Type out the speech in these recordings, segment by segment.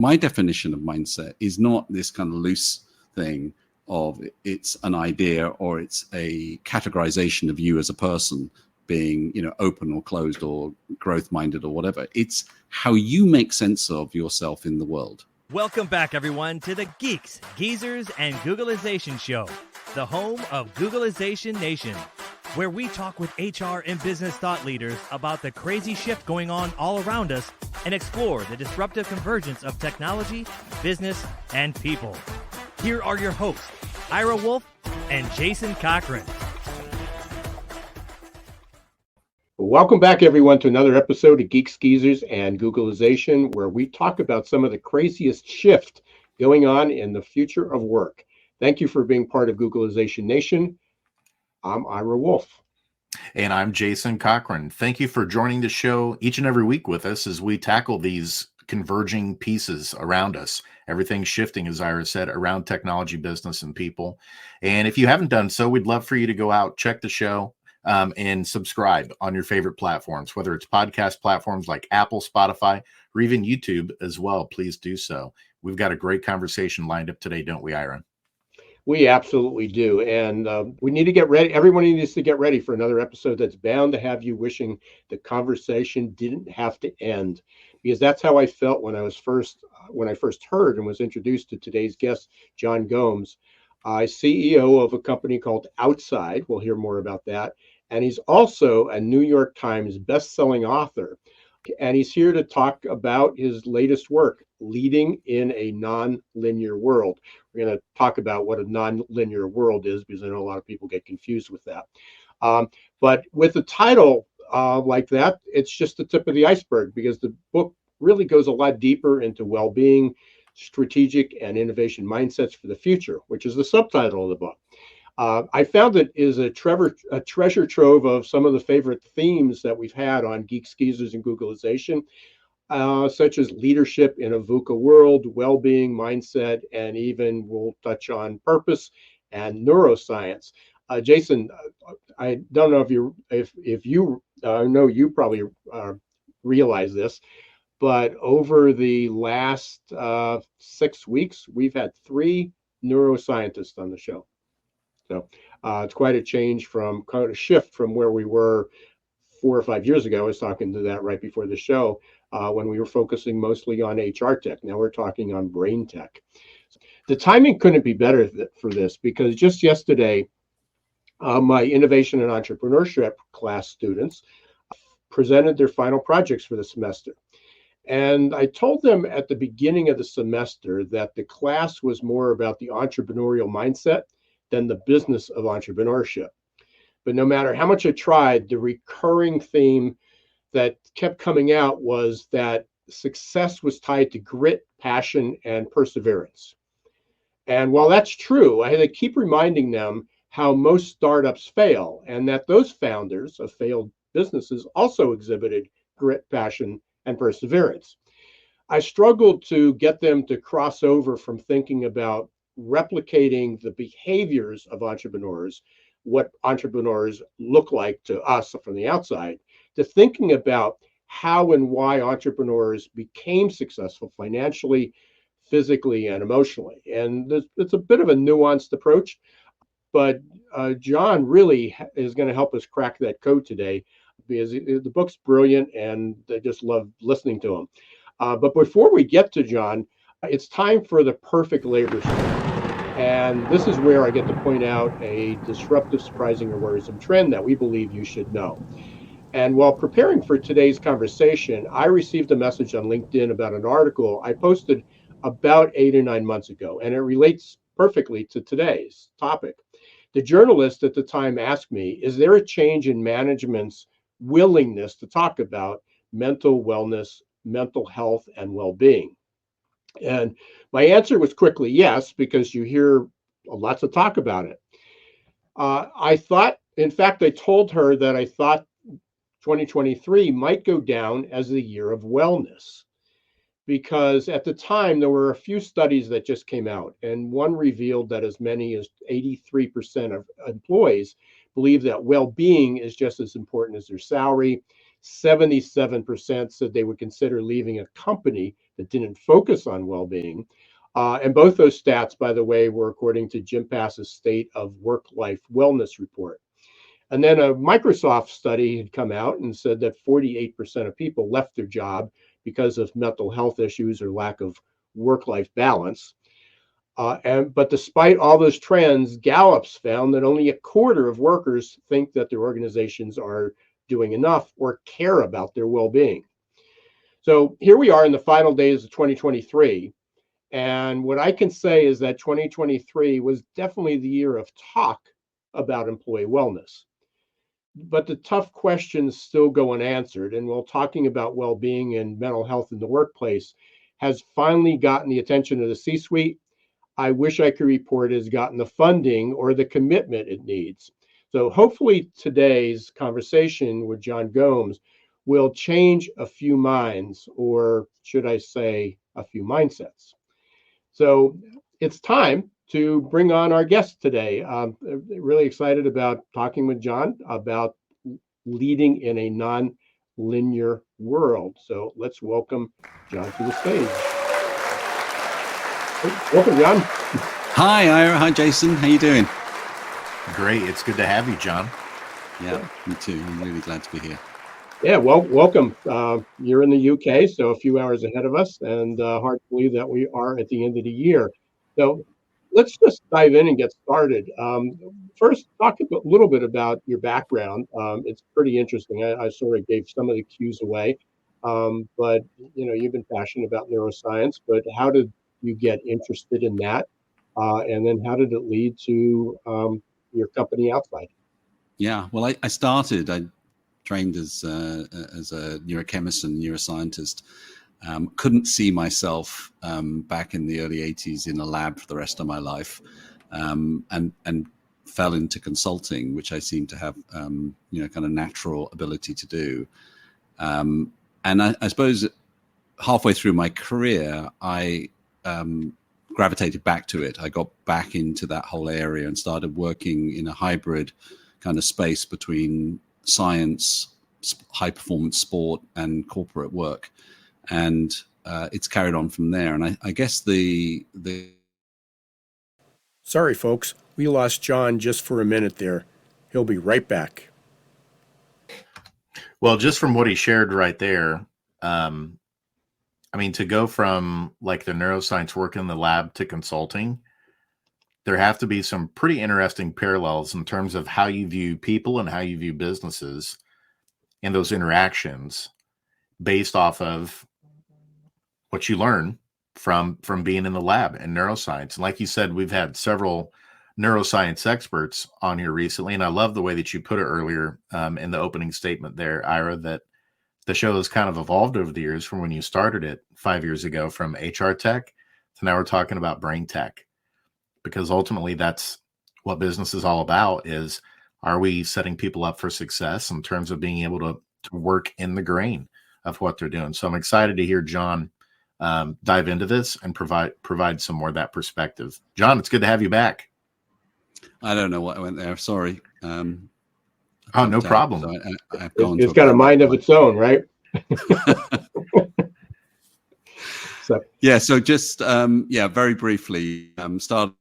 My definition of mindset is not this kind of loose thing of it's an idea or it's a categorization of you as a person being, open or closed or growth minded or whatever. It's how you make sense of yourself in the world. Welcome back, everyone, to the Geeks, Geezers, and Googleization Show, the home of Googleization Nation, where we talk with HR and business thought leaders about the crazy shift going on all around us and explore the disruptive convergence of technology, business, and people. Here are your hosts, Ira Wolfe and Jason Cochran. Welcome back, everyone, to another episode of Geeks, Geezers, and Googleization, where we talk about some of the craziest shift going on in the future of work. Thank you for being part of Googleization Nation. I'm Ira Wolfe. And I'm Jason Cochran. Thank you for joining the show each and every week with us as we tackle these converging pieces around us. Everything's shifting, as Ira said, around technology, business, and people. And if you haven't done so, we'd love for you to go out, check the show, and subscribe on your favorite platforms, whether it's podcast platforms like Apple, Spotify, or even YouTube as well. Please do so. We've got a great conversation lined up today, don't we, Ira? We absolutely do. And we need to get ready. Everyone needs to get ready for another episode that's bound to have you wishing the conversation didn't have to end, because that's how I felt when I first heard and was introduced to today's guest, Jean Gomes, CEO of a company called Outside. We'll hear more about that. And he's also a New York Times best-selling author. And he's here to talk about his latest work, Leading in a Non-Linear World. We're going to talk about what a non-linear world is, because I know a lot of people get confused with that. But with a title like that, it's just the tip of the iceberg, because the book really goes a lot deeper into well-being, strategic and innovation mindsets for the future, which is the subtitle of the book. I found it is a treasure trove of some of the favorite themes that we've had on Geeks, Geezers, and Googleization, such as leadership in a VUCA world, well-being, mindset, and even we'll touch on purpose and neuroscience. Jason, I don't know if you know, you probably realize this, but over the last 6 weeks, we've had 3 neuroscientists on the show. So it's quite a change quite a shift from where we were 4 or 5 years ago. I was talking to that right before the show when we were focusing mostly on HR tech. Now we're talking on brain tech. The timing couldn't be better for this, because just yesterday, my innovation and entrepreneurship class students presented their final projects for the semester. And I told them at the beginning of the semester that the class was more about the entrepreneurial mindset than the business of entrepreneurship. But no matter how much I tried, the recurring theme that kept coming out was that success was tied to grit, passion, and perseverance. And while that's true, I had to keep reminding them how most startups fail, and that those founders of failed businesses also exhibited grit, passion, and perseverance. I struggled to get them to cross over from thinking about replicating the behaviors of entrepreneurs, what entrepreneurs look like to us from the outside, to thinking about how and why entrepreneurs became successful financially, physically, and emotionally. And it's a bit of a nuanced approach, but John really is going to help us crack that code today, because the book's brilliant and I just love listening to him. But before we get to John, it's time for the perfect labor story. And this is where I get to point out a disruptive, surprising, or worrisome trend that we believe you should know. And while preparing for today's conversation, I received a message on LinkedIn about an article I posted about 8 or 9 months ago, and it relates perfectly to today's topic. The journalist at the time asked me, is there a change in management's willingness to talk about mental wellness, mental health, and well-being? And my answer was quickly yes, because you hear lots of talk about it. I told her that I thought 2023 might go down as the year of wellness, because at the time there were a few studies that just came out, and one revealed that as many as 83% of employees believe that well-being is just as important as their salary. 77% said they would consider leaving a company that didn't focus on well-being. And both those stats, by the way, were according to Jim Pass's State of Work-Life Wellness report. And then a Microsoft study had come out and said that 48% of people left their job because of mental health issues or lack of work-life balance. But despite all those trends, Gallup's found that only a quarter of workers think that their organizations are doing enough or care about their well-being. So here we are in the final days of 2023. And what I can say is that 2023 was definitely the year of talk about employee wellness. But the tough questions still go unanswered. And while talking about well-being and mental health in the workplace has finally gotten the attention of the C-suite, I wish I could report it has gotten the funding or the commitment it needs. So hopefully today's conversation with Jean Gomes will change a few minds, or should I say a few mindsets. So it's time to bring on our guest today. Really excited about talking with John about leading in a non-linear world. So let's welcome John to the stage. Welcome, John. Hi, Ira. Hi, Jason. How you doing? Great. It's good to have you, John. Yeah, me too. I'm really glad to be here. Yeah, well, welcome. You're in the UK, so a few hours ahead of us, and hard to believe that we are at the end of the year. So let's just dive in and get started. First, talk a little bit about your background. It's pretty interesting. I sort of gave some of the cues away, but you've been passionate about neuroscience. But how did you get interested in that, and then how did it lead to your company Outside? Yeah, well, I trained as a neurochemist and neuroscientist. Couldn't see myself back in the early 80s in a lab for the rest of my life, and fell into consulting, which I seem to have kind of natural ability to do. And I suppose halfway through my career, I gravitated back to it. I got back into that whole area and started working in a hybrid kind of space between science, high performance sport, and corporate work. And it's carried on from there. And I guess the Sorry, folks, we lost John just for a minute there. He'll be right back. Well, just from what he shared right there, I mean, to go from like the neuroscience work in the lab to consulting, there have to be some pretty interesting parallels in terms of how you view people and how you view businesses and those interactions based off of what you learn from being in the lab in neuroscience. And like you said, we've had several neuroscience experts on here recently, and I love the way that you put it earlier in the opening statement there, Ira, that the show has kind of evolved over the years from when you started it 5 years ago from HR tech to now we're talking about brain tech, because ultimately that's what business is all about. Is, are we setting people up for success in terms of being able to work in the grain of what they're doing? So I'm excited to hear John dive into this and provide some more of that perspective. John, it's good to have you back. I don't know what I went there. Sorry. Oh, no problem. So it's got a mind of its own, right? So just very briefly, started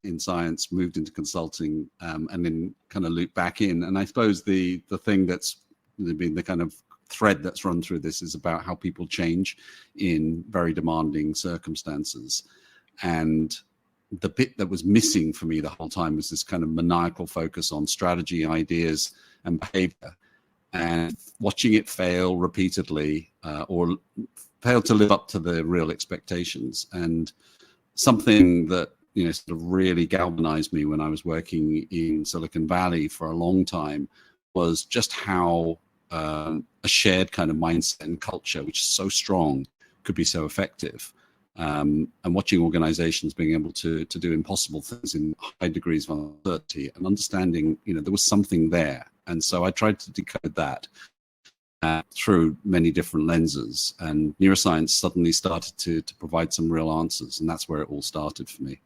in science, moved into consulting, and then kind of looped back in. And I suppose the thing that's been the kind of thread that's run through this is about how people change in very demanding circumstances. And the bit that was missing for me the whole time was this kind of maniacal focus on strategy, ideas, and behavior, and watching it fail repeatedly or fail to live up to the real expectations. And something that sort of really galvanized me when I was working in Silicon Valley for a long time was just how a shared kind of mindset and culture, which is so strong, could be so effective. And watching organizations being able to do impossible things in high degrees of uncertainty and understanding, there was something there. And so I tried to decode that through many different lenses, and neuroscience suddenly started to provide some real answers. And that's where it all started for me.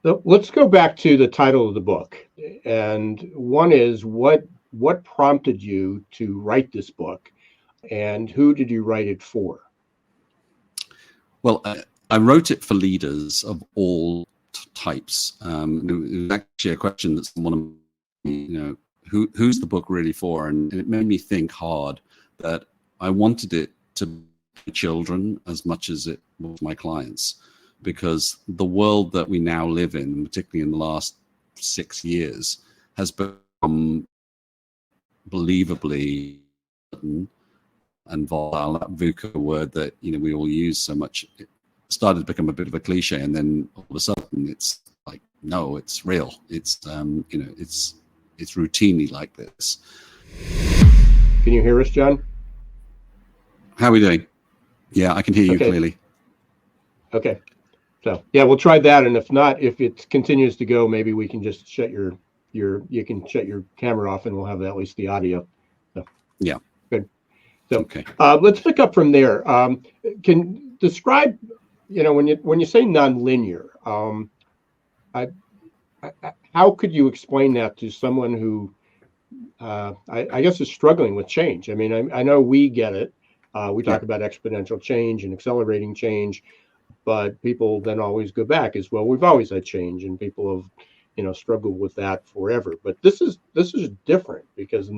So let's go back to the title of the book. And one is, what what prompted you to write this book, and who did you write it for? Well, I wrote it for leaders of all types. It was actually a question that someone, who's the book really for? And it made me think hard that I wanted it to be children as much as it was my clients, because the world that we now live in, particularly in the last 6 years, has become believably and volatile. That VUCA word that we all use so much, it started to become a bit of a cliche, and then all of a sudden it's like, no, it's real. It's it's routinely like this. Can you hear us, John? How are we doing? Yeah, I can hear you clearly. Okay. So yeah, we'll try that, and if not, if it continues to go, maybe we can just shut you can shut your camera off, and we'll have at least the audio. So, yeah. Good. So okay. Let's pick up from there. Can describe, when you say nonlinear, how could you explain that to someone who I guess is struggling with change? I mean, I know we get it. We talk about exponential change and accelerating change, but people then always go back as well. We've always had change, and people have, struggled with that forever. But this is different, because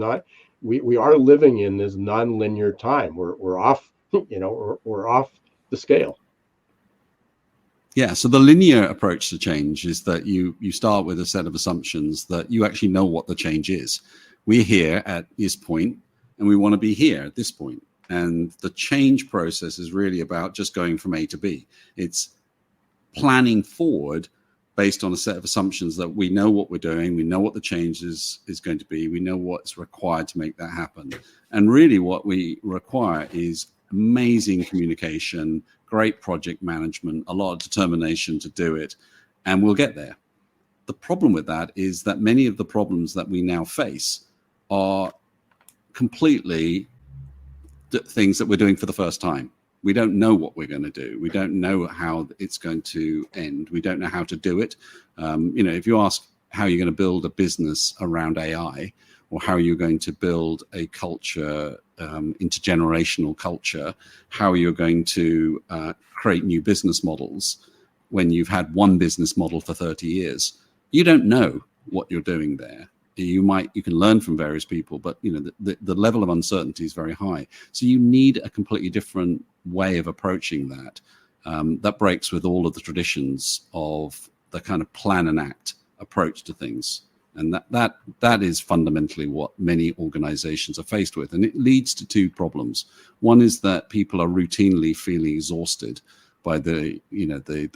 we are living in this nonlinear time. We're off, we're off the scale. Yeah, so the linear approach to change is that you start with a set of assumptions that you actually know what the change is. We're here at this point, and we want to be here at this point. And the change process is really about just going from A to B. It's planning forward based on a set of assumptions that we know what we're doing, we know what the change is going to be, we know what's required to make that happen. And really what we require is amazing communication, great project management, a lot of determination to do it, and we'll get there. The problem with that is that many of the problems that we now face are completely things that we're doing for the first time. We don't know what we're going to do. We don't know how it's going to end. We don't know how to do it. If you ask how you're going to build a business around AI, or how you're going to build a culture, intergenerational culture, how you're going to create new business models when you've had one business model for 30 years, you don't know what you're doing there. You can learn from various people, but the level of uncertainty is very high. So you need a completely different way of approaching that. That breaks with all of the traditions of the kind of plan and act approach to things. And that is fundamentally what many organizations are faced with. And it leads to two problems. One is that people are routinely feeling exhausted by the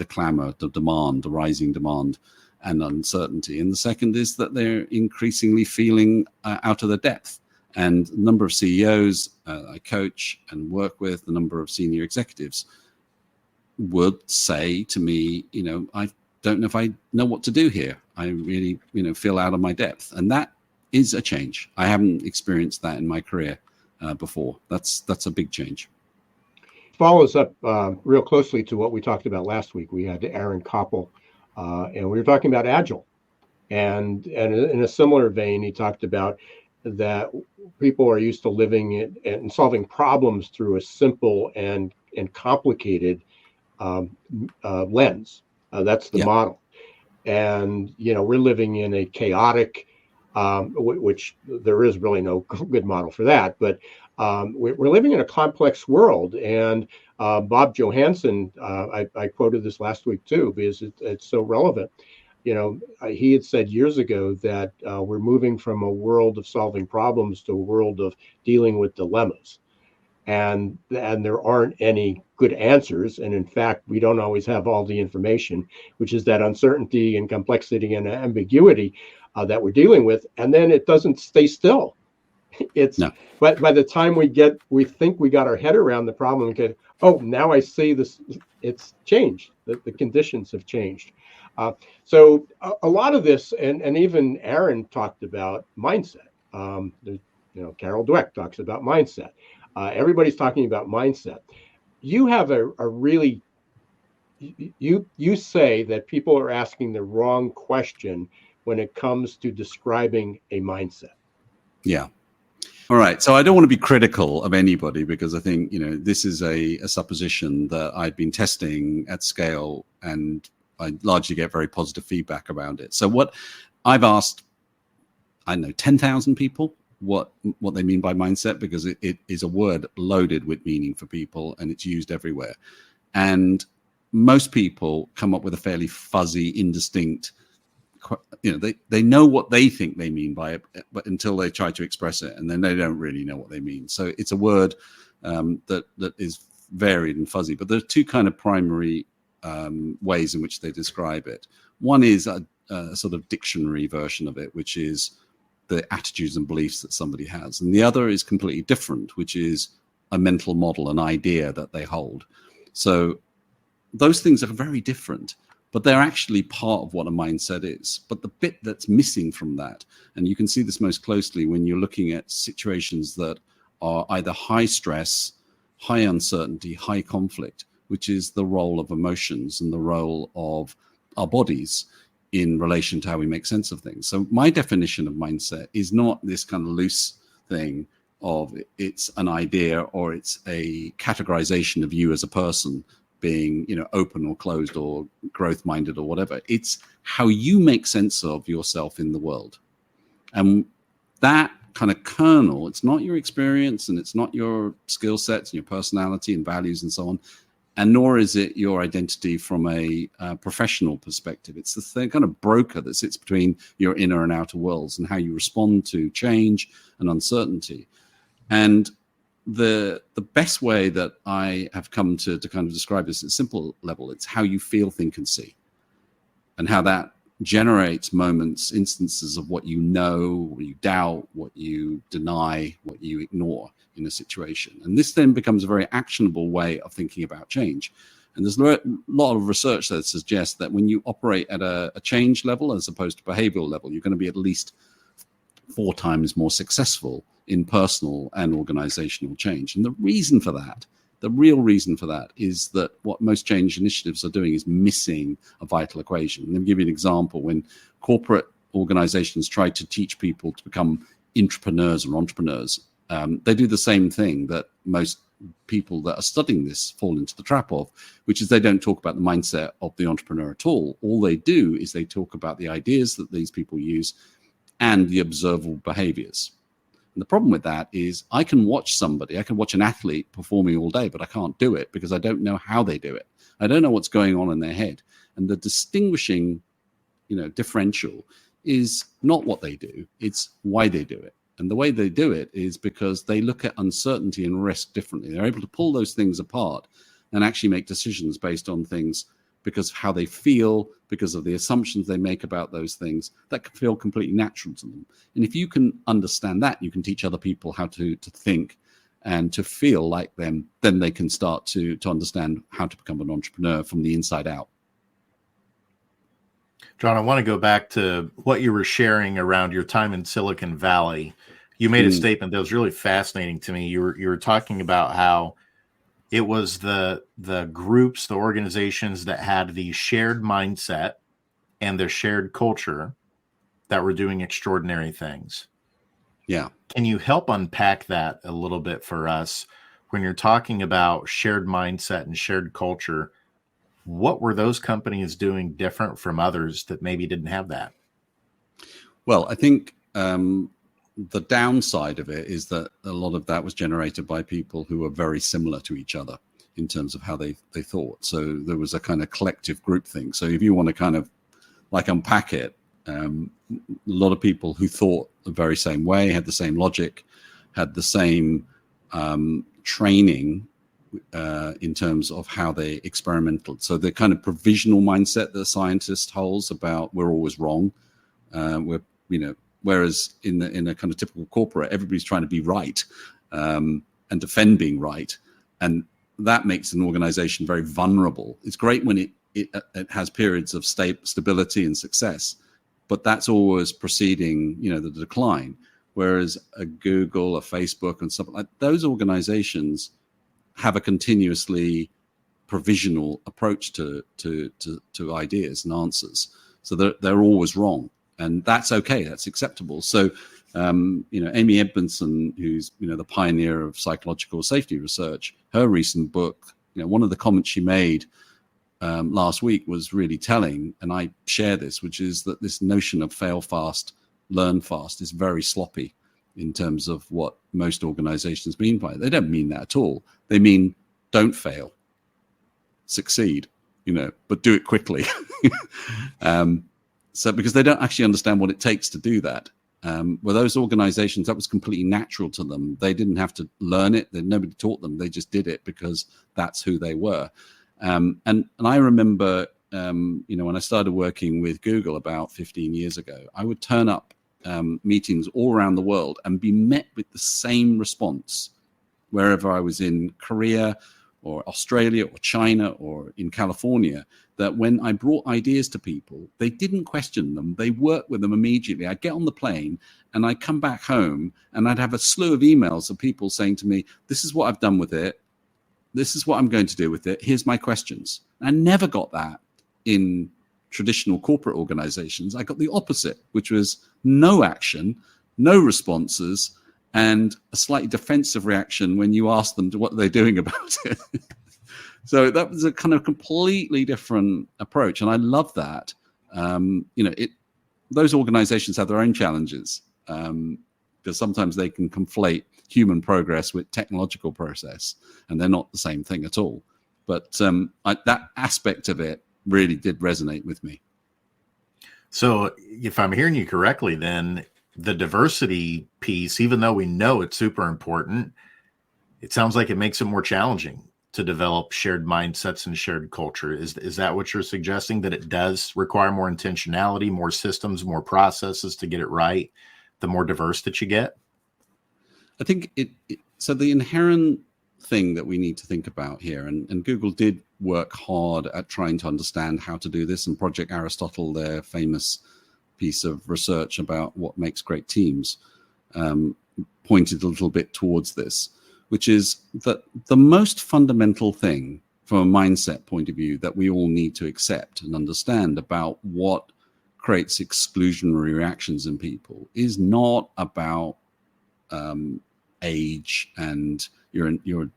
clamor, the demand, the rising demand and uncertainty. And the second is that they're increasingly feeling out of their depth. And the number of CEOs I coach and work with, the number of senior executives would say to me, I don't know if I know what to do here. I really, feel out of my depth. And that is a change. I haven't experienced that in my career before. That's a big change. Follows up real closely to what we talked about last week. We had Aaron Koppel, and we were talking about Agile. And in a similar vein, he talked about that people are used to living and solving problems through a simple and complicated lens. That's the model. And, we're living in a chaotic, which there is really no good model for that, but we're living in a complex world. And Bob Johansen, I quoted this last week too, because it's so relevant. He had said years ago that we're moving from a world of solving problems to a world of dealing with dilemmas. And there aren't any good answers. And in fact, we don't always have all the information, which is that uncertainty and complexity and ambiguity that we're dealing with. And then it doesn't stay still. But by the time we think we got our head around the problem, now I see this, it's changed. The conditions have changed. So a lot of this, and even Aaron talked about mindset. Carol Dweck talks about mindset. Everybody's talking about mindset. You have a really, you say that people are asking the wrong question when it comes to describing a mindset. Yeah. All right. So I don't want to be critical of anybody because I think, this is a supposition that I've been testing at scale and I largely get very positive feedback around it. So what I've asked, 10,000 people what they mean by mindset, because it is a word loaded with meaning for people and it's used everywhere. And most people come up with a fairly fuzzy, indistinct, they know what they think they mean by it, but until they try to express it, and then they don't really know what they mean. So it's a word that is varied and fuzzy. But there are two kind of primary ways in which they describe it. One is a sort of dictionary version of it, which is the attitudes and beliefs that somebody has, and the other is completely different, which is a mental model, an idea that they hold. So those things are very different, but they're actually part of what a mindset is. But the bit that's missing from that, and you can see this most closely when you're looking at situations that are either high stress, high uncertainty, high conflict, which is the role of emotions and the role of our bodies in relation to how we make sense of things. So my definition of mindset is not this kind of loose thing of it's an idea or it's a categorization of you as a person being, open or closed or growth minded or whatever. It's how you make sense of yourself in the world. And that kind of kernel, it's not your experience and it's not your skill sets and your personality and values and so on. And nor is it your identity from a professional perspective. It's the thing, kind of broker that sits between your inner and outer worlds and how you respond to change and uncertainty. And the best way that I have come to kind of describe this at a simple level, it's how you feel, think, and see, and how that generates moments, instances of what you know, what you doubt, what you deny, what you ignore in a situation. And this then becomes a very actionable way of thinking about change. And there's a lot of research that suggests that when you operate at a change level as opposed to behavioral level, you're going to be at least 4 times more successful in personal and organizational change. And the reason for that, the real reason for that, is that what most change initiatives are doing is missing a vital equation. Let me give you an example. When corporate organizations try to teach people to become intrapreneurs or entrepreneurs, they do the same thing that most people that are studying this fall into the trap of, which is they don't talk about the mindset of the entrepreneur at all. All they do is they talk about the ideas that these people use and the observable behaviors. And the problem with that is I can watch an athlete performing all day, but I can't do it because I don't know how they do it. I don't know what's going on in their head. And the distinguishing, differential is not what they do, it's why they do it. And the way they do it is because they look at uncertainty and risk differently. They're able to pull those things apart and actually make decisions based on things because of how they feel, because of the assumptions they make about those things that can feel completely natural to them. And if you can understand that, you can teach other people how to think and to feel like them, then they can start to understand how to become an entrepreneur from the inside out. John, I want to go back to what you were sharing around your time in Silicon Valley. You made a statement that was really fascinating to me. You were talking about how it was the groups, the organizations that had the shared mindset and the shared culture that were doing extraordinary things. Yeah. Can you help unpack that a little bit for us when you're talking about shared mindset and shared culture? What were those companies doing different from others that maybe didn't have that? Well, I think the downside of it is that a lot of that was generated by people who were very similar to each other in terms of how they thought. So there was a kind of collective group thing. So if you want to kind of like unpack it, a lot of people who thought the very same way, had the same logic, had the same training in terms of how they experimented. So the kind of provisional mindset that a scientist holds about we're always wrong, whereas in a kind of typical corporate, everybody's trying to be right and defend being right, and that makes an organization very vulnerable. It's great when it has periods of stability and success, but that's always preceding the decline. Whereas a Google, a Facebook, and stuff like those organizations have a continuously provisional approach to ideas and answers. So they're always wrong. And that's okay. That's acceptable. So Amy Edmondson, who's the pioneer of psychological safety research, her recent book, one of the comments she made last week was really telling, and I share this, which is that this notion of fail fast, learn fast is very sloppy in terms of what most organizations mean by it. They don't mean that at all. They mean don't fail, succeed, but do it quickly. So because they don't actually understand what it takes to do that. Well, those organizations, that was completely natural to them. They didn't have to learn it. Nobody taught them. They just did it because that's who they were. And I remember, when I started working with Google about 15 years ago, I would turn up meetings all around the world and be met with the same response wherever I was in Korea or Australia or China or in California, that when I brought ideas to people, they didn't question them. They worked with them immediately. I'd get on the plane and I'd come back home and I'd have a slew of emails of people saying to me, this is what I've done with it. This is what I'm going to do with it. Here's my questions. I never got that in traditional corporate organizations. I got the opposite, which was no action, no responses, and a slightly defensive reaction when you ask them to what they're doing about it. So that was a kind of completely different approach. And I love that. Those organizations have their own challenges because sometimes they can conflate human progress with technological process, and they're not the same thing at all. But that aspect of it really did resonate with me. So if I'm hearing you correctly, then the diversity piece, even though we know it's super important, it sounds like it makes it more challenging to develop shared mindsets and shared culture. Is that what you're suggesting, that it does require more intentionality, more systems, more processes to get it right, the more diverse that you get? I think so the inherent thing that we need to think about here, and Google did work hard at trying to understand how to do this, and Project Aristotle, their famous piece of research about what makes great teams, pointed a little bit towards this, which is that the most fundamental thing from a mindset point of view that we all need to accept and understand about what creates exclusionary reactions in people is not about age and your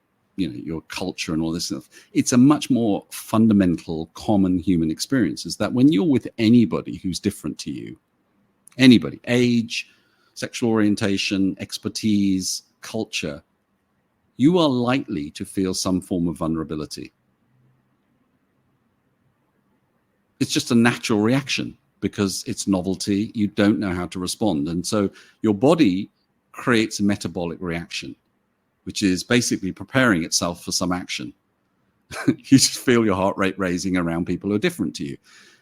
culture and all this stuff. It's a much more fundamental common human experience, is that when you're with anybody who's different to you, anybody, age, sexual orientation, expertise, culture, you are likely to feel some form of vulnerability. It's just a natural reaction because it's novelty. You don't know how to respond. And so your body creates a metabolic reaction, which is basically preparing itself for some action. You just feel your heart rate raising around people who are different to you.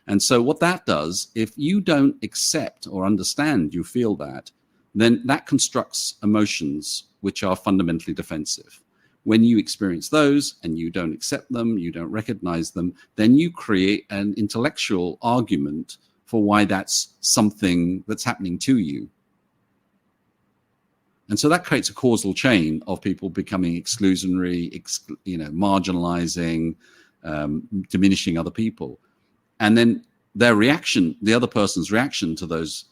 And so what that does, if you don't accept or understand you feel that, then that constructs emotions which are fundamentally defensive. When you experience those and you don't accept them, you don't recognize them, then you create an intellectual argument for why that's something that's happening to you. And so that creates a causal chain of people becoming exclusionary, marginalizing, diminishing other people. And then their reaction, the other person's reaction to those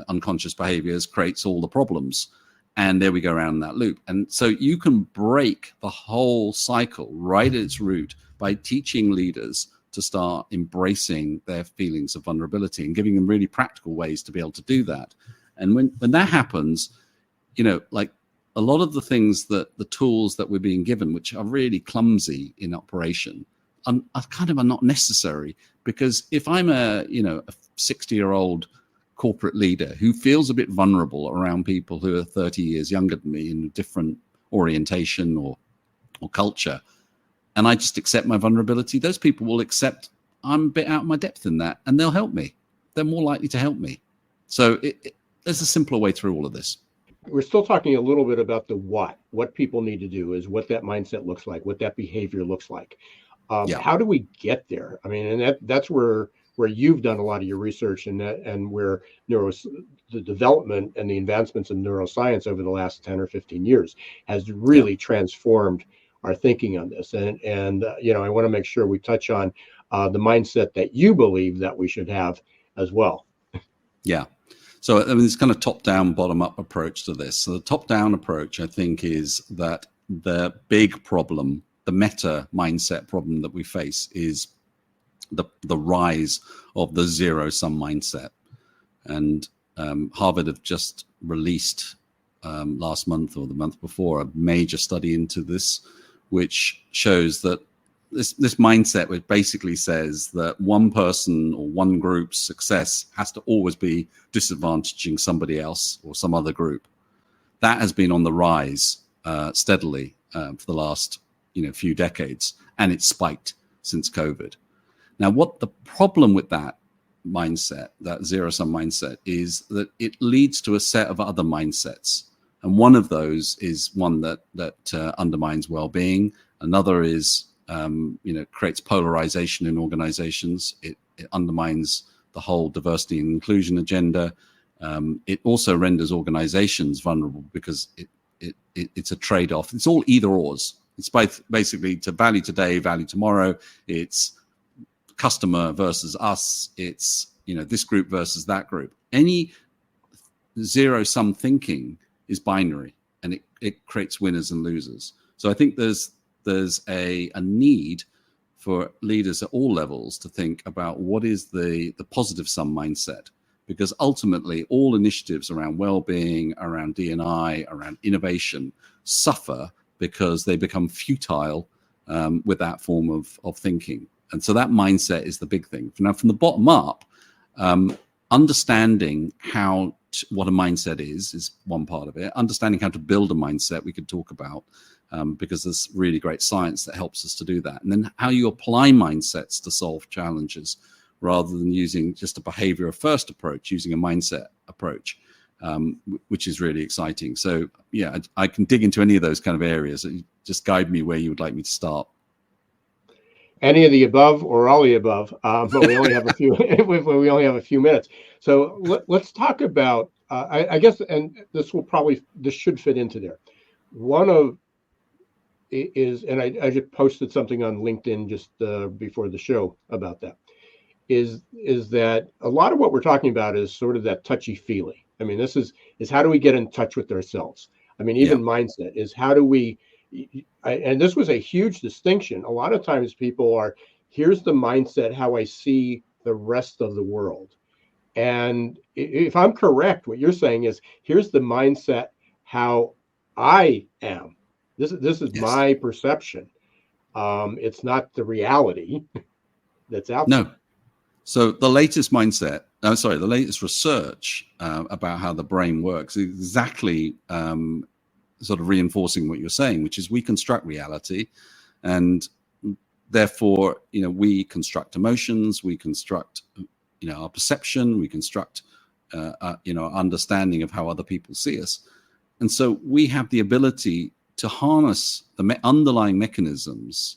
unconscious behaviors creates all the problems. And there we go around that loop. And so you can break the whole cycle right at its root by teaching leaders to start embracing their feelings of vulnerability and giving them really practical ways to be able to do that. And when that happens, like a lot of the things that the tools that we're being given, which are really clumsy in operation, are not necessary. Because if I'm a 60-year-old corporate leader who feels a bit vulnerable around people who are 30 years younger than me in a different orientation or culture, and I just accept my vulnerability, those people will accept I'm a bit out of my depth in that, and they'll help me. They're more likely to help me. So there's a simpler way through all of this. We're still talking a little bit about the what people need to do, is what that mindset looks like, what that behavior looks like. How do we get there? I mean, and that's where you've done a lot of your research, and where the development and the advancements in neuroscience over the last 10 or 15 years has really transformed our thinking on this. And I want to make sure we touch on the mindset that you believe that we should have as well. Yeah. So, I mean, this kind of top-down, bottom-up approach to this. So the top-down approach, I think, is that the big problem, the meta mindset problem that we face is the rise of the zero-sum mindset. And Harvard have just released last month or the month before a major study into this, which shows that this mindset, which basically says that one person or one group's success has to always be disadvantaging somebody else or some other group, that has been on the rise steadily for the last few decades, and it's spiked since COVID. Now, what the problem with that mindset, that zero-sum mindset, is that it leads to a set of other mindsets. And one of those is one that undermines well-being. Another is, creates polarization in organizations. It undermines the whole diversity and inclusion agenda. It also renders organizations vulnerable because it's a trade-off. It's all either-ors. It's basically to value today, value tomorrow. It's customer versus us. It's this group versus that group. Any zero-sum thinking is binary, and it creates winners and losers. So I think there's a need for leaders at all levels to think about what is the positive sum mindset, because ultimately all initiatives around well-being, around D&I, around innovation suffer because they become futile with that form of thinking. And so that mindset is the big thing. Now, from the bottom up, understanding what a mindset is one part of it. Understanding how to build a mindset we could talk about, because there's really great science that helps us to do that. And then how you apply mindsets to solve challenges rather than using just a behavior first approach, using a mindset approach, which is really exciting. So yeah, I can dig into any of those kind of areas. Just guide me where you would like me to start. Any of the above or all the above, but we only have a few. We only have a few minutes, so let's talk about. I guess, and this should fit into there. One of is, and I just posted something on LinkedIn just before the show about that. Is that a lot of what we're talking about is sort of that touchy-feely. I mean, this is how do we get in touch with ourselves? I mean, even mindset is how do we. And this was a huge distinction. A lot of times people are, here's the mindset, how I see the rest of the world. And if I'm correct, what you're saying is, here's the mindset, how I am. This is my perception. It's not the reality that's out there. No. So the latest the latest research about how the brain works is exactly sort of reinforcing what you're saying, which is we construct reality, and therefore, we construct emotions, we construct, our perception, we construct, our understanding of how other people see us. And so we have the ability to harness the underlying mechanisms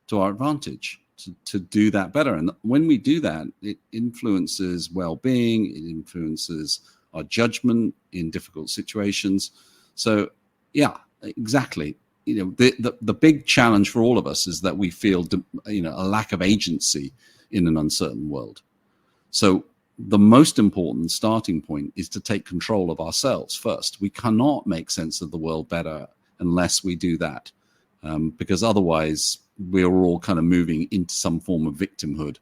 to our advantage to do that better. And when we do that, it influences well-being, it influences our judgment in difficult situations. So yeah, exactly. The big challenge for all of us is that we feel, a lack of agency in an uncertain world. So the most important starting point is to take control of ourselves first. We cannot make sense of the world better unless we do that, because otherwise we're all kind of moving into some form of victimhood,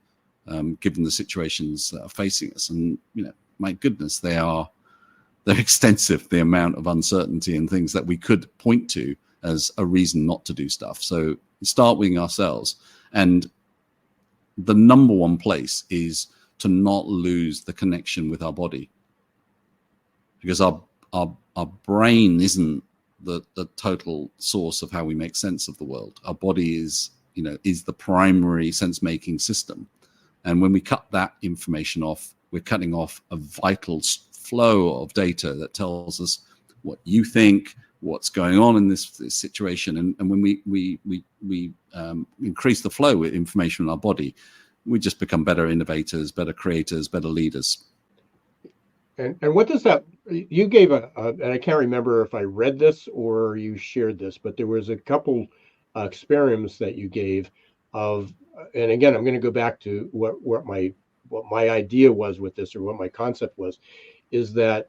given the situations that are facing us. And, my goodness, they're extensive, the amount of uncertainty and things that we could point to as a reason not to do stuff. So start with ourselves. And the number one place is to not lose the connection with our body, because our brain isn't the total source of how we make sense of the world. Our body is the primary sense-making system. And when we cut that information off, we're cutting off a vital flow of data that tells us what you think, what's going on in this situation. And when we increase the flow with information in our body, we just become better innovators, better creators, better leaders. And what does that, you gave and I can't remember if I read this or you shared this, but there was a couple experiments that you gave of, and again, I'm going to go back to what my idea was with this, or what my concept was, is that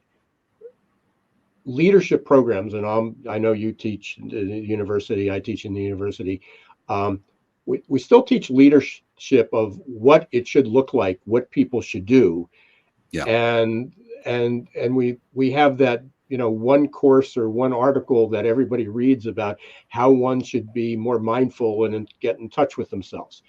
leadership programs, and I know you teach in the university, I teach in the university, we still teach leadership of what it should look like, what people should do. Yeah. And we have that, one course or one article that everybody reads about how one should be more mindful and get in touch with themselves.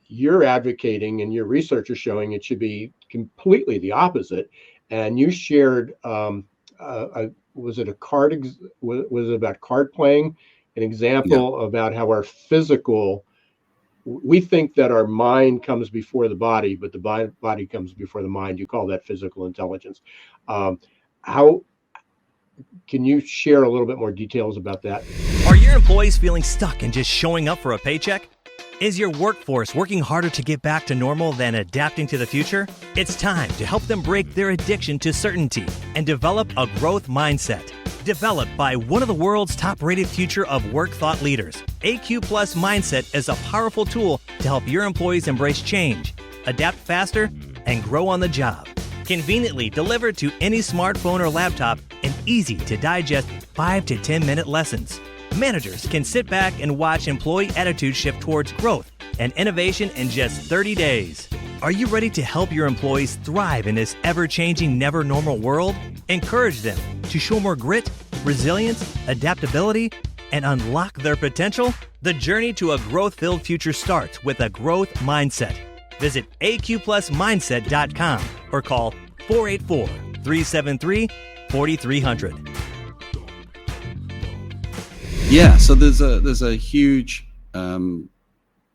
You're advocating, and your research is showing it should be completely the opposite. And you shared, was it about card playing? An example about how our physical, we think that our mind comes before the body, but the body comes before the mind. You call that physical intelligence. How can you share a little bit more details about that? Are your employees feeling stuck and just showing up for a paycheck? Is your workforce working harder to get back to normal than adapting to the future? It's time to help them break their addiction to certainty and develop a growth mindset. Developed by one of the world's top-rated future of work thought leaders, AQ Plus Mindset is a powerful tool to help your employees embrace change, adapt faster, and grow on the job. Conveniently delivered to any smartphone or laptop and easy to digest 5 to 10 minute lessons. Managers can sit back and watch employee attitude shift towards growth and innovation in just 30 days. Are you ready to help your employees thrive in this ever-changing, never-normal world? Encourage them to show more grit, resilience, adaptability, and unlock their potential? The journey to a growth-filled future starts with a growth mindset. Visit aqplusmindset.com or call 484-373-4300. Yeah, so there's a huge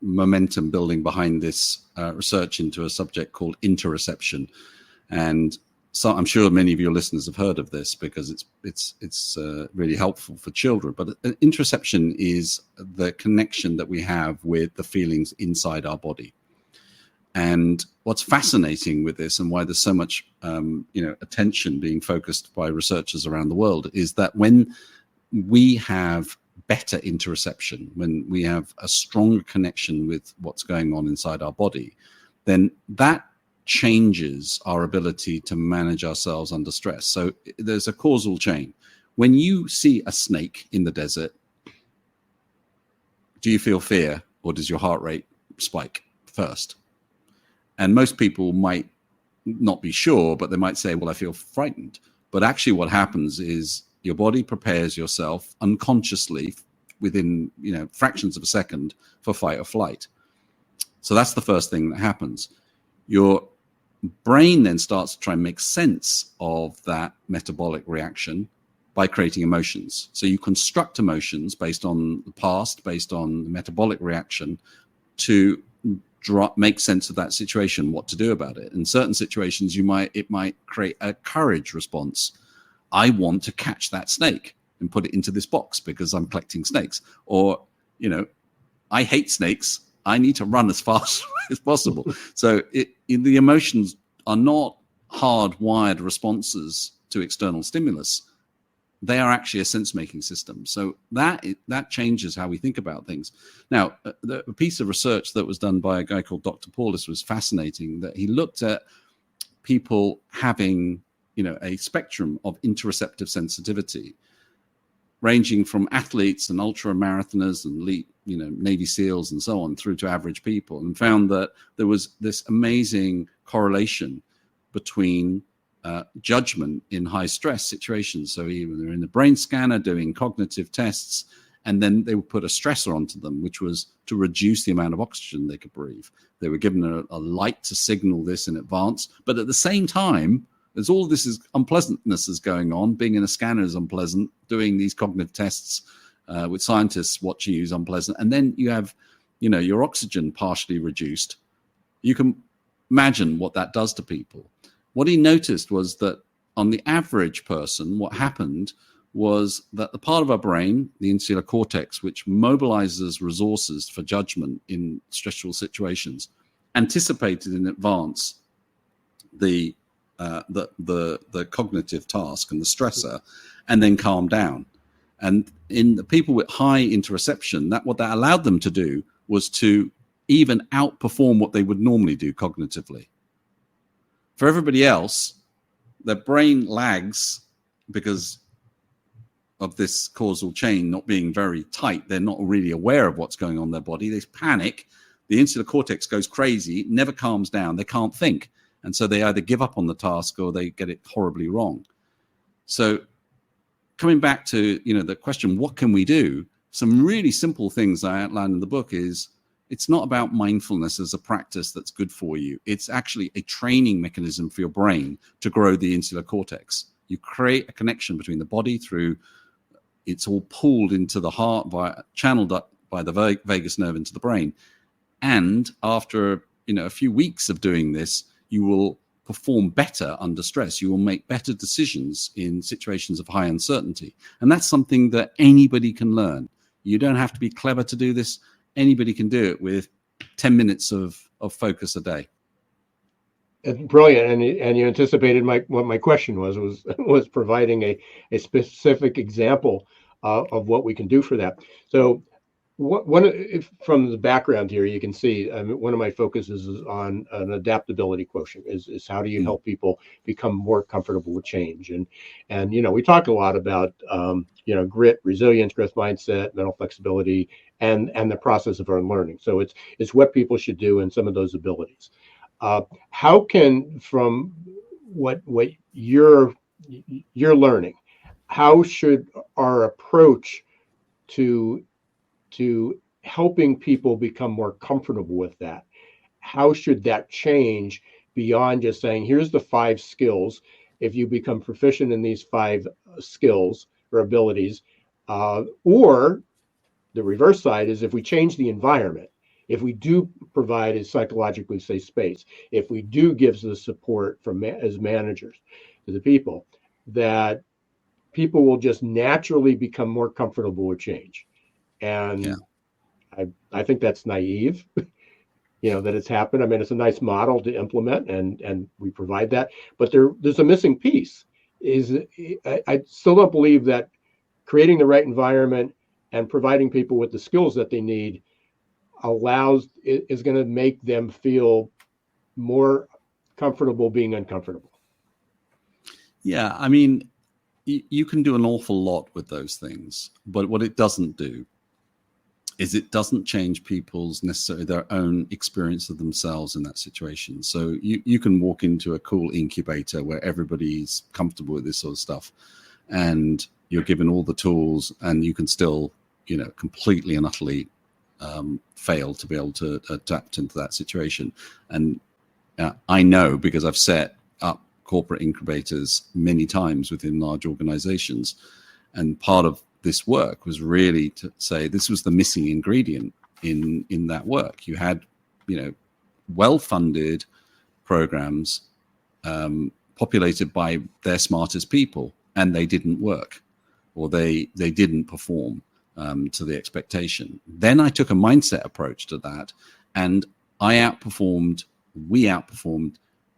momentum building behind this research into a subject called interoception, and so I'm sure many of your listeners have heard of this because it's really helpful for children. But interoception is the connection that we have with the feelings inside our body. And what's fascinating with this, and why there's so much attention being focused by researchers around the world, is that when we have better interoception, when we have a stronger connection with what's going on inside our body, then that changes our ability to manage ourselves under stress. So there's a causal chain. When you see a snake in the desert, do you feel fear, or does your heart rate spike first? And most people might not be sure, but they might say, well, I feel frightened. But actually what happens is your body prepares yourself unconsciously within fractions of a second for fight or flight. So that's the first thing that happens. Your brain then starts to try and make sense of that metabolic reaction by creating emotions. So you construct emotions based on the past, based on the metabolic reaction, to make sense of that situation, what to do about it. In certain situations, it might create a courage response. I want to catch that snake and put it into this box because I'm collecting snakes. Or, I hate snakes. I need to run as fast as possible. So the emotions are not hardwired responses to external stimulus. They are actually a sense-making system. So that changes how we think about things. Now, a piece of research that was done by a guy called Dr. Paulus was fascinating, that he looked at people having a spectrum of interoceptive sensitivity, ranging from athletes and ultra marathoners and elite, Navy SEALs and so on, through to average people, and found that there was this amazing correlation between judgment in high stress situations. So even they're in the brain scanner doing cognitive tests, and then they would put a stressor onto them, which was to reduce the amount of oxygen they could breathe. They were given a light to signal this in advance, but at the same time, there's all this unpleasantness is going on. Being in a scanner is unpleasant. Doing these cognitive tests with scientists watching you is unpleasant. And then you have, your oxygen partially reduced. You can imagine what that does to people. What he noticed was that on the average person, what happened was that the part of our brain, the insular cortex, which mobilizes resources for judgment in stressful situations, anticipated in advance the cognitive task and the stressor, and then calm down. And in the people with high interoception, what that allowed them to do was to even outperform what they would normally do cognitively. For everybody else, their brain lags because of this causal chain not being very tight. They're not really aware of what's going on in their body. They panic. The insular cortex goes crazy, never calms down. They can't think. And so they either give up on the task or they get it horribly wrong. So coming back to, the question, what can we do? Some really simple things I outline in the book is it's not about mindfulness as a practice that's good for you. It's actually a training mechanism for your brain to grow the insular cortex. You create a connection between the body through, it's all pulled into the heart, channeled up by the vagus nerve into the brain. And after, a few weeks of doing this, you will perform better under stress. You will make better decisions in situations of high uncertainty. And that's something that anybody can learn. You don't have to be clever to do this. Anybody can do it with 10 minutes of focus a day. It's brilliant. And you anticipated what my question was providing a specific example of what we can do for that. So from the background here, you can see one of my focuses is on an adaptability quotient. Is how do you help people become more comfortable with change? And we talk a lot about grit, resilience, growth mindset, mental flexibility, and the process of unlearning. So it's what people should do and some of those abilities. How can, from what you're learning, how should our approach to helping people become more comfortable with that, how should that change beyond just saying, here's the 5 skills. If you become proficient in these 5 skills or abilities, or the reverse side is if we change the environment, if we do provide a psychologically safe space, if we do give the support as managers to the people, that people will just naturally become more comfortable with change. And I think that's naive, that it's happened. I mean, it's a nice model to implement, and we provide that. But there's a missing piece. I still don't believe that creating the right environment and providing people with the skills that they need is going to make them feel more comfortable being uncomfortable. Yeah, I mean, you can do an awful lot with those things, but what it doesn't do is it doesn't change people's necessarily their own experience of themselves in that situation. So you can walk into a cool incubator where everybody's comfortable with this sort of stuff, and you're given all the tools, and you can still, completely and utterly fail to be able to adapt into that situation. And I know, because I've set up corporate incubators many times within large organizations, and part of this work was really to say this was the missing ingredient in that work. You had, well-funded programs populated by their smartest people, and they didn't work, or they didn't perform to the expectation. Then I took a mindset approach to that, and we outperformed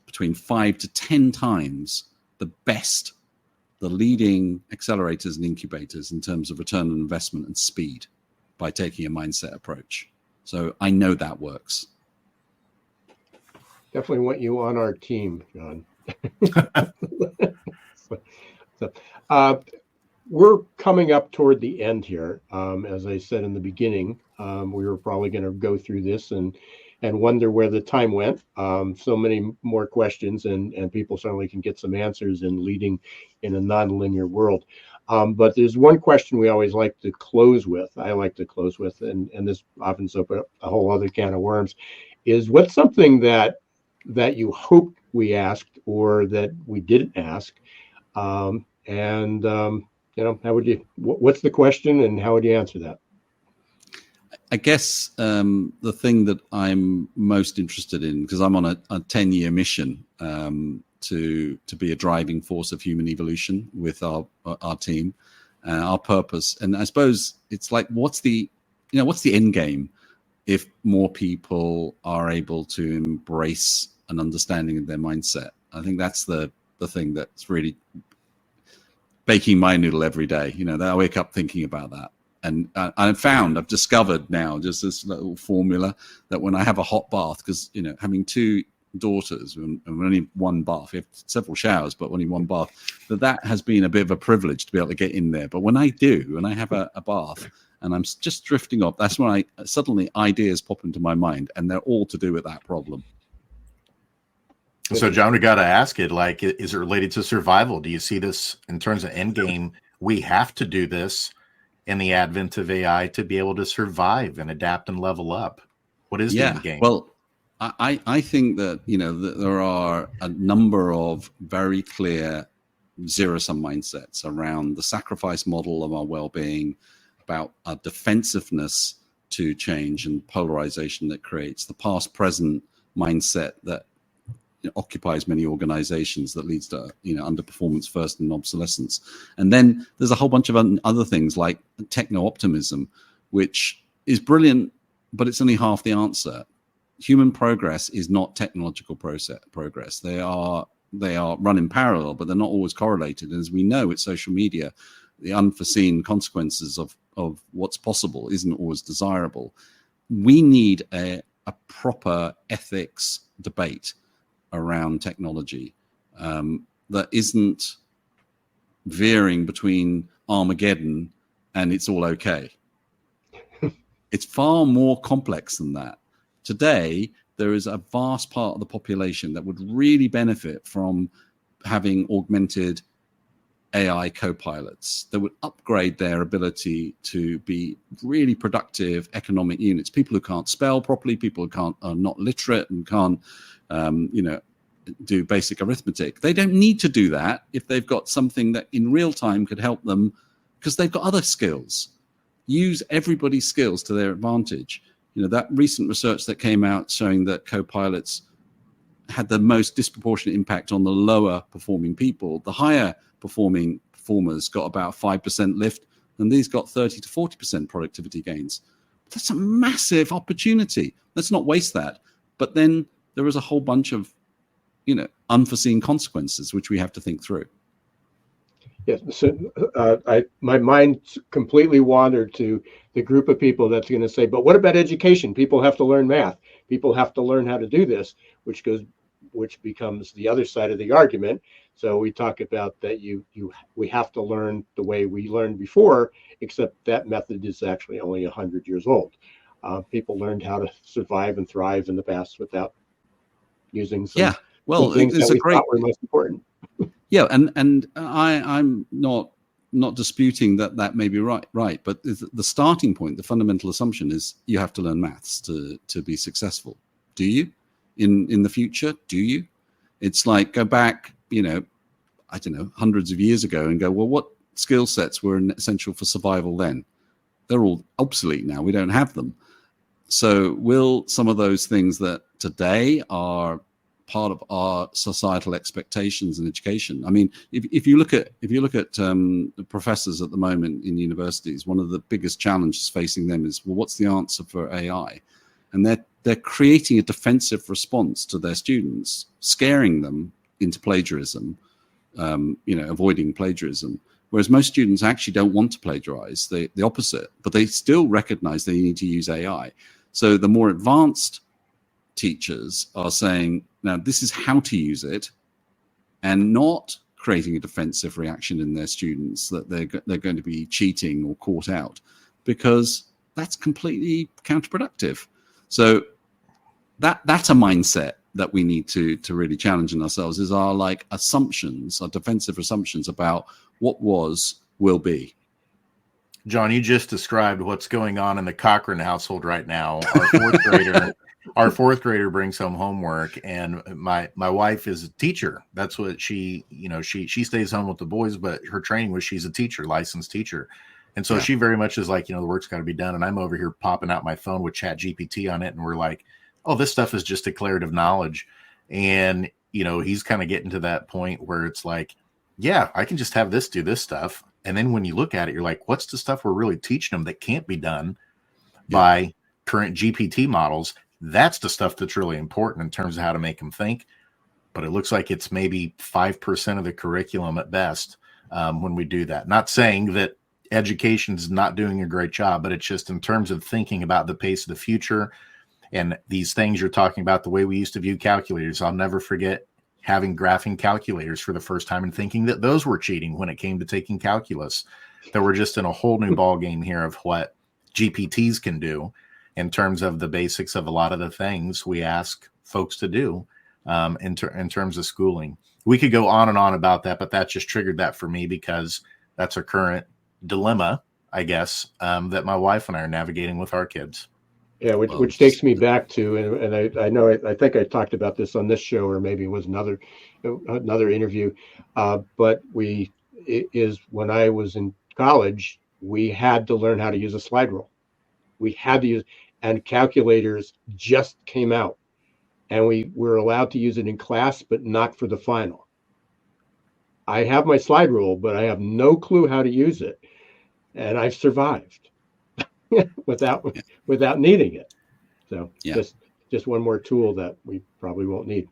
between 5 to 10 times the leading accelerators and incubators in terms of return on investment and speed by taking a mindset approach. So I know that works. Definitely want you on our team, John. We're coming up toward the end here. As I said in the beginning, we were probably going to go through this and wonder where the time went. So many more questions, and people certainly can get some answers in leading in a nonlinear world. But there's one question we always like to close with. I like to close with, and this often opens up a whole other can of worms, is what's something that you hoped we asked or that we didn't ask? How would you, what's the question and how would you answer that? I guess the thing that I'm most interested in, because I'm on a 10-year mission to be a driving force of human evolution with our team, our purpose, and I suppose it's like, what's the end game if more people are able to embrace an understanding of their mindset? I think that's the thing that's really baking my noodle every day. That I wake up thinking about that. And I've discovered now just this little formula that when I have a hot bath, because, having 2 daughters, and only one bath. We have several showers, but only one bath. That has been a bit of a privilege to be able to get in there. But when I do, and I have a bath, and I'm just drifting off, that's when suddenly ideas pop into my mind, and they're all to do with that problem. So, John, we got to ask it, like, is it related to survival? Do you see this in terms of end game? We have to do this in the advent of AI to be able to survive and adapt and level up. What is the end game? Well, I think that, that there are a number of very clear zero-sum mindsets around the sacrifice model of our well-being, about our defensiveness to change and polarization that creates the past-present mindset that occupies many organizations, that leads to underperformance first and obsolescence. And then there's a whole bunch of other things like techno-optimism, which is brilliant, but it's only half the answer. Human progress is not technological progress. They are run in parallel, but they're not always correlated. And as we know with social media, the unforeseen consequences of what's possible isn't always desirable. We need a proper ethics debate around technology that isn't veering between Armageddon and it's all okay. It's far more complex than that. Today, there is a vast part of the population that would really benefit from having augmented AI co-pilots that would upgrade their ability to be really productive economic units. People who can't spell properly, people who are not literate and can't, do basic arithmetic. They don't need to do that if they've got something that in real time could help them, because they've got other skills. Use everybody's skills to their advantage. That recent research that came out showing that co-pilots had the most disproportionate impact on the lower performing people. The higher performers got about 5% lift, and these got 30 to 40% productivity gains. That's a massive opportunity. Let's not waste that. But then there is a whole bunch of, unforeseen consequences which we have to think through. Yes, so my mind completely wandered to the group of people that's going to say, but what about education? People have to learn math. People have to learn how to do this, which becomes the other side of the argument. So we talk about that we have to learn the way we learned before, except that method is actually only 100 years old. People learned how to survive and thrive in the past without using some things that we thought were most important. Yeah, and I'm not disputing that may be right, but the starting point, the fundamental assumption is you have to learn maths to be successful. Do you? In the future, do you? It's like go back, hundreds of years ago and go, well, what skill sets were essential for survival then? They're all obsolete now. We don't have them. So will some of those things that today are part of our societal expectations in education? I mean, if you look at the professors at the moment in universities, one of the biggest challenges facing them is, well, what's the answer for AI? And they're creating a defensive response to their students, scaring them into plagiarism, avoiding plagiarism. Whereas most students actually don't want to plagiarize, the opposite, but they still recognize they need to use AI. So the more advanced teachers are saying, now this is how to use it, and not creating a defensive reaction in their students that they're going to be cheating or caught out, because that's completely counterproductive. So that's a mindset that we need to really challenge in ourselves, is our assumptions, our defensive assumptions about what will be. John, you just described what's going on in the Cochran household right now. Our fourth grader brings home homework, and my wife is a teacher. That's what she stays home with the boys, but her training was she's a teacher, licensed teacher. And so she very much is like, the work's got to be done. And I'm over here popping out my phone with ChatGPT on it. And we're like, oh, this stuff is just declarative knowledge. And, he's kind of getting to that point where it's like, yeah, I can just have this do this stuff. And then when you look at it, you're like, what's the stuff we're really teaching them that can't be done by current GPT models? That's the stuff that's really important in terms of how to make them think. But it looks like it's maybe 5% of the curriculum at best when we do that. Not saying that education's not doing a great job, but it's just in terms of thinking about the pace of the future. And these things you're talking about, the way we used to view calculators, I'll never forget having graphing calculators for the first time and thinking that those were cheating when it came to taking calculus. That we're just in a whole new ball game here of what GPTs can do in terms of the basics of a lot of the things we ask folks to do in terms of schooling. We could go on and on about that, but that just triggered that for me because that's a current dilemma, I guess, that my wife and I are navigating with our kids. Yeah, which takes me back to, and I know I think I talked about this on this show, or maybe it was another interview, but when I was in college, we had to learn how to use a slide rule. We had to use, and calculators just came out, and we were allowed to use it in class, but not for the final. I have my slide rule, but I have no clue how to use it, and I've survived without needing it. So just one more tool that we probably won't need.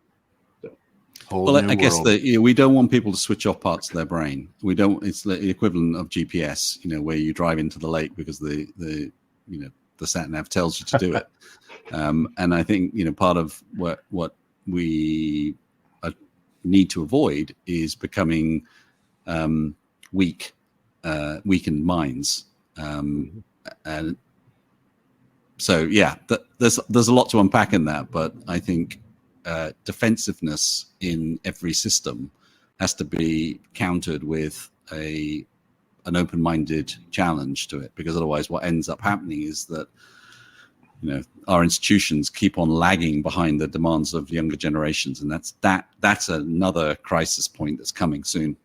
Well, I guess we don't want people to switch off parts of their brain. We don't. It's the equivalent of GPS, where you drive into the lake because the sat nav tells you to do it. And I think part of what we need to avoid is becoming weakened minds. And so there's a lot to unpack in that, but I think defensiveness in every system has to be countered with an open-minded challenge to it, because otherwise what ends up happening is that our institutions keep on lagging behind the demands of younger generations, and that's another crisis point that's coming soon.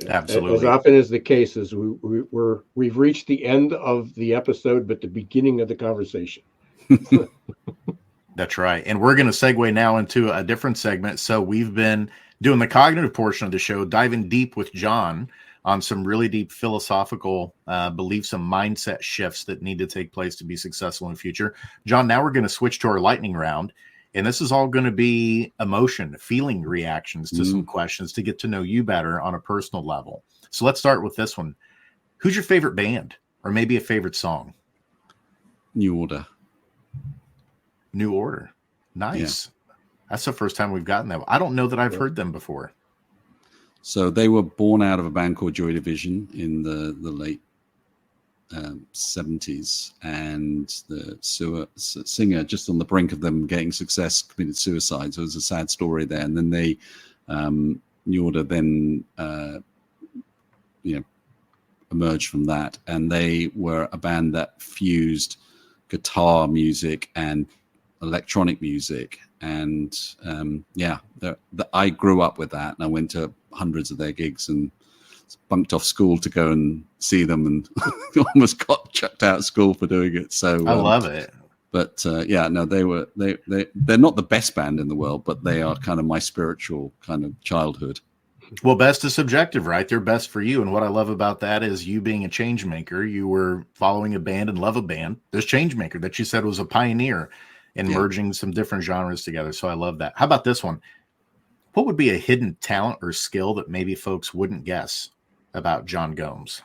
Absolutely. As often is the case, is we've reached the end of the episode, but the beginning of the conversation. That's right. And we're going to segue now into a different segment. So we've been doing the cognitive portion of the show, diving deep with John on some really deep philosophical beliefs and mindset shifts that need to take place to be successful in the future. John, now we're going to switch to our lightning round. And this is all going to be emotion, feeling reactions to some questions to get to know you better on a personal level. So let's start with this one. Who's your favorite band, or maybe a favorite song? New Order. New Order. Nice. Yeah. That's the first time we've gotten them. I don't know that I've heard them before. So they were born out of a band called Joy Division in the late 70s, and the singer, just on the brink of them getting success, committed suicide. So it was a sad story there. And then they, New Order, then emerged from that, and they were a band that fused guitar music and electronic music. And I grew up with that, and I went to hundreds of their gigs and bunked off school to go and see them, and almost got chucked out of school for doing it. So I love it. But they're not the best band in the world, but they are kind of my spiritual kind of childhood. Well, best is subjective, right? They're best for you. And what I love about that is you being a change maker. You were following a band and love a band. There's change maker that you said was a pioneer in merging some different genres together. So I love that. How about this one? What would be a hidden talent or skill that maybe folks wouldn't guess about Jean Gomes?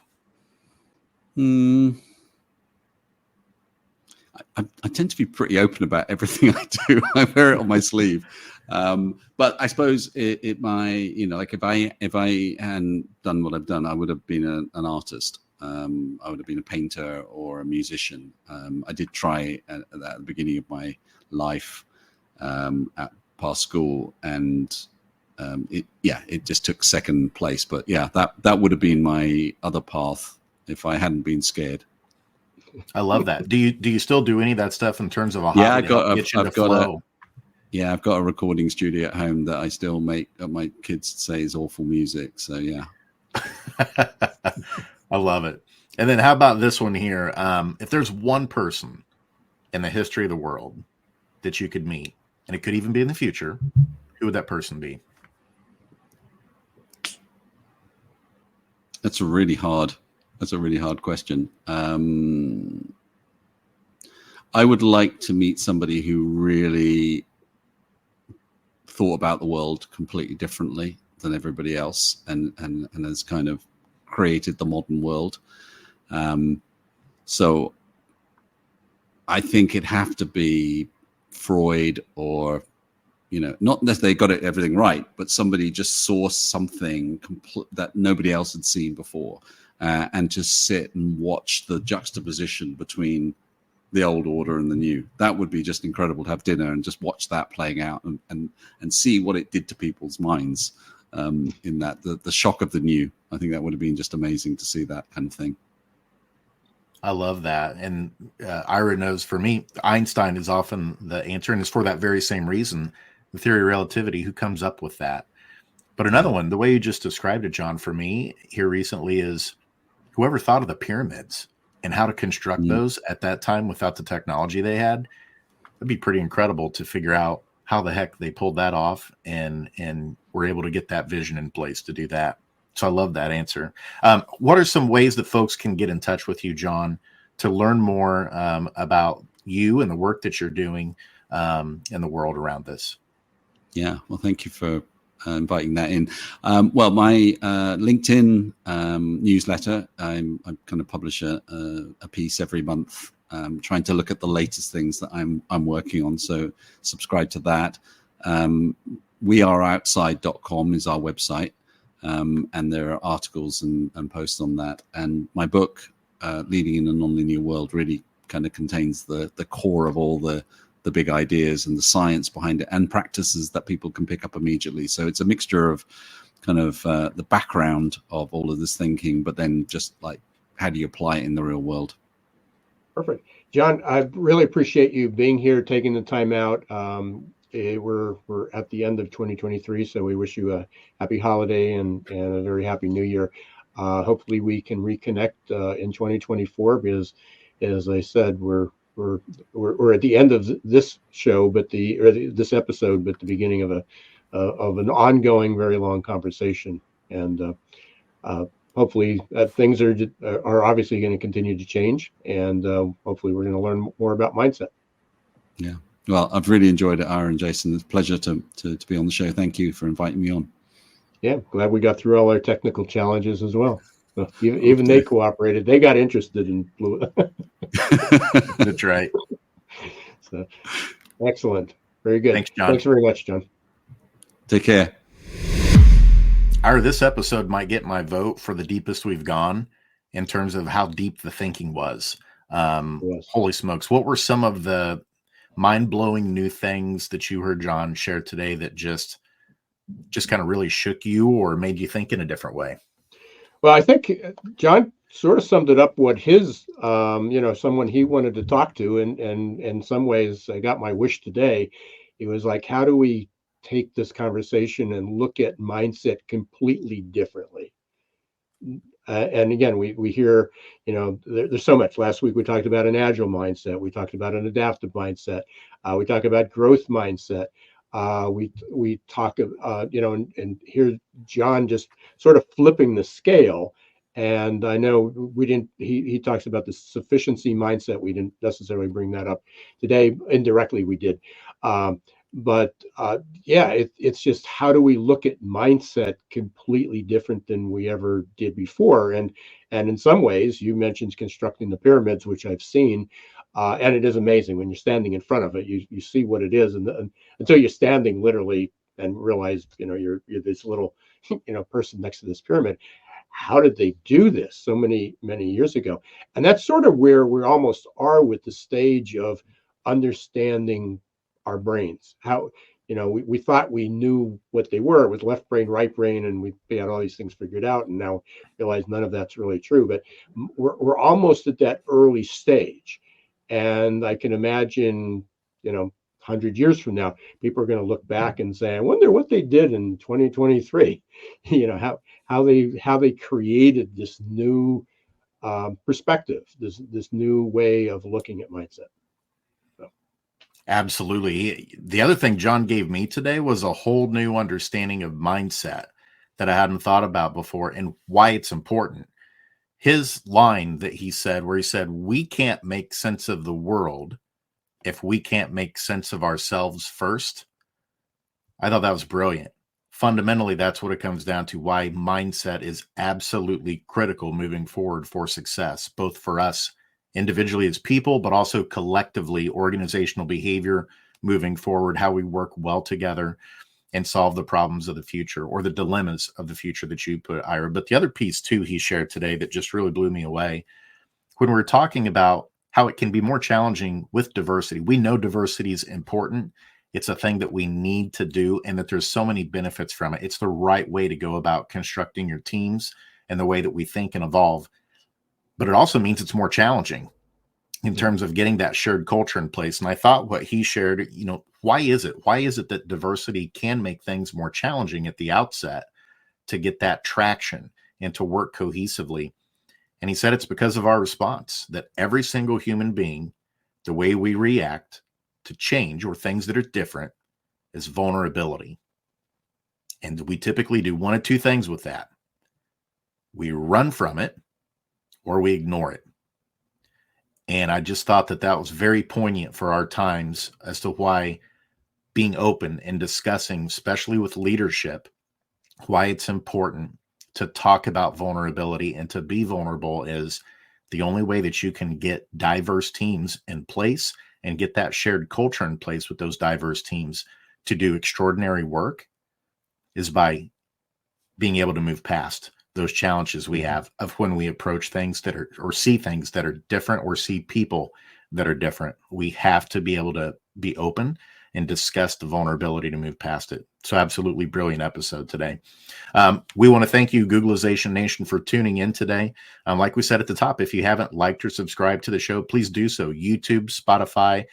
I tend to be pretty open about everything I do. I wear it on my sleeve. But I suppose if I hadn't done what I've done, I would have been an artist. I would have been a painter or a musician. I did try at the beginning of my life past school, and it just took second place. But that would have been my other path if I hadn't been scared. I love that. Do you still do any of that stuff in terms of a hobby? I've got a recording studio at home that I still make my kids say is awful music. So yeah. I love it. And then how about this one here? If there's one person in the history of the world that you could meet, and it could even be in the future, who would that person be? That's a really hard question. I would like to meet somebody who really thought about the world completely differently than everybody else, and has kind of created the modern world. So I think it'd have to be Freud, or not that they got everything right, but somebody just saw something that nobody else had seen before, and just sit and watch the juxtaposition between the old order and the new. That would be just incredible to have dinner and just watch that playing out, and see what it did to people's minds, in that the shock of the new. I think that would have been just amazing to see that kind of thing. I love that. And Ira knows, for me, Einstein is often the answer, and it's for that very same reason, the theory of relativity. Who comes up with that? But another one, the way you just described it, John, for me here recently, is whoever thought of the pyramids and how to construct those at that time without the technology they had. It'd be pretty incredible to figure out how the heck they pulled that off and were able to get that vision in place to do that. So I love that answer. What are some ways that folks can get in touch with you, John, to learn more about you and the work that you're doing in the world around this? Yeah, well, thank you for inviting that in. Well, my LinkedIn newsletter, I kind of publish a piece every month, trying to look at the latest things that I'm working on. So subscribe to that. weareoutside.com is our website. And there are articles and posts on that. And my book, Leading in a Nonlinear World, really kind of contains the core of all the big ideas and the science behind it, and practices that people can pick up immediately. So it's a mixture of kind of the background of all of this thinking, but then just like, how do you apply it in the real world? Perfect. John, I really appreciate you being here, taking the time out. We're at the end of 2023, so we wish you a happy holiday and a very happy new year. Hopefully we can reconnect in 2024, because, as I said, we're at the end of this show, this episode, but the beginning of an ongoing, very long conversation. And hopefully things are obviously going to continue to change, and hopefully we're going to learn more about mindset. Yeah. Well, I've really enjoyed it, Ira and Jason. It's a pleasure to be on the show. Thank you for inviting me on. Yeah, glad we got through all our technical challenges as well. So even they cooperated. They got interested in fluid. That's right. So, excellent. Very good. Thanks, John. Thanks very much, John. Take care. Ira, this episode might get my vote for the deepest we've gone in terms of how deep the thinking was. Yes. Holy smokes. What were some of the mind-blowing new things that you heard John share today that just kind of really shook you or made you think in a different way? Well, I think John sort of summed it up, what his, someone he wanted to talk to, and in some ways I got my wish today. It was like, how do we take this conversation and look at mindset completely differently? And again, we hear, there's so much. Last week we talked about an agile mindset. We talked about an adaptive mindset. We talk about growth mindset. We talk, and hear John just sort of flipping the scale. And I know he talks about the sufficiency mindset. We didn't necessarily bring that up today. Indirectly, we did. It's just, how do we look at mindset completely different than we ever did before? And in some ways, you mentioned constructing the pyramids, which I've seen, and it is amazing when you're standing in front of it. You see what it is, and until you're standing literally and realize you're this little person next to this pyramid. How did they do this so many years ago? And that's sort of where we almost are with the stage of understanding our brains. How we thought we knew what they were with left brain, right brain, and we had all these things figured out, and now realize none of that's really true. But we're almost at that early stage, and I can imagine 100 years from now, people are going to look back and say, I wonder what they did in 2023. How they created this new perspective, this new way of looking at mindset. Absolutely. The other thing John gave me today was a whole new understanding of mindset that I hadn't thought about before, and why it's important. His line that he said, where he said, we can't make sense of the world if we can't make sense of ourselves first. I thought that was brilliant. Fundamentally, that's what it comes down to, why mindset is absolutely critical moving forward for success, both for us individually as people, but also collectively, organizational behavior moving forward, how we work well together and solve the problems of the future, or the dilemmas of the future that you put, Ira. But the other piece too he shared today that just really blew me away, when we're talking about how it can be more challenging with diversity. We know diversity is important. It's a thing that we need to do, and that there's so many benefits from it. It's the right way to go about constructing your teams and the way that we think and evolve. But it also means it's more challenging in terms of getting that shared culture in place. And I thought what he shared, why is it that diversity can make things more challenging at the outset to get that traction and to work cohesively? And he said it's because of our response, that every single human being, the way we react to change or things that are different is vulnerability. And we typically do one of two things with that. We run from it or we ignore it. And I just thought that was very poignant for our times as to why being open and discussing, especially with leadership, why it's important to talk about vulnerability and to be vulnerable is the only way that you can get diverse teams in place and get that shared culture in place with those diverse teams to do extraordinary work is by being able to move past those challenges we have of when we approach things that are, or see things that are different, or see people that are different. We have to be able to be open and discuss the vulnerability to move past it. So absolutely brilliant episode today. We want to thank you, Googleization Nation, for tuning in today. Like we said at the top, if you haven't liked or subscribed to the show, please do so. YouTube, Spotify,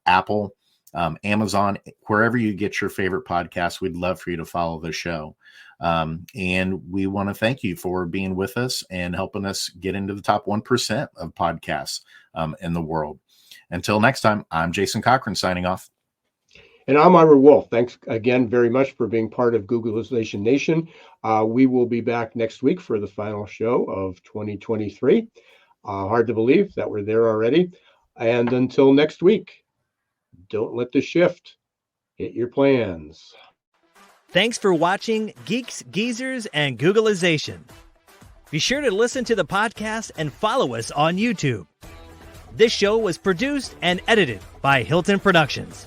Apple, Amazon, wherever you get your favorite podcasts, we'd love for you to follow the show. And we want to thank you for being with us and helping us get into the top 1% of podcasts in the world. Until next time, I'm Jason Cochran signing off. And I'm Ira Wolfe. Thanks again very much for being part of Googleization Nation. We will be back next week for the final show of 2023. Hard to believe that we're there already. And until next week, don't let the shift hit your plans. Thanks for watching Geeks, Geezers, and Googleization. Be sure to listen to the podcast and follow us on YouTube. This show was produced and edited by Hilton Productions.